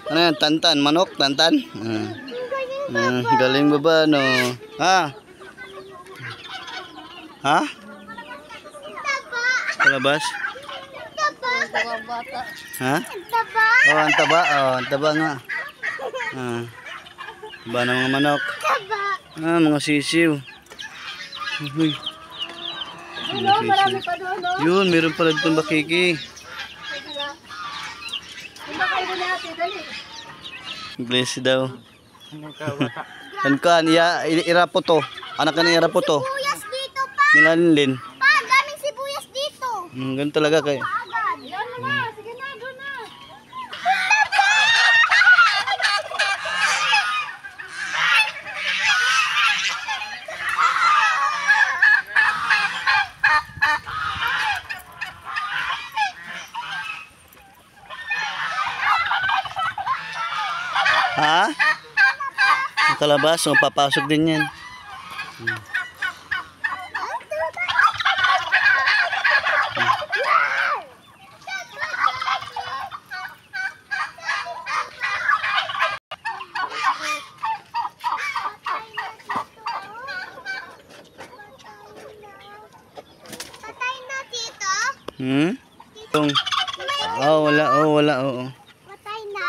Ano yan? Tantan? Manok? Tantan? Galing mo ba, no? Ha? Ha? Palabas? Ha? Oh, ang taba. Oh, ang taba nga. Taba ng mga manok. Mga sisiw. Uy. Yun, meron pala ditong bakiki. Bless daw. Kan kan, irapo to. Anak ka na irapo to. Sibuyas dito pa. Nilalin. Pa, daming sibuyas dito. Ganun talaga kayo. Agad. Yan na, sige na, doon na. Ha? Ang kalabas, papasok din yan. Patay na dito. Wala, wala, oo. Patay na.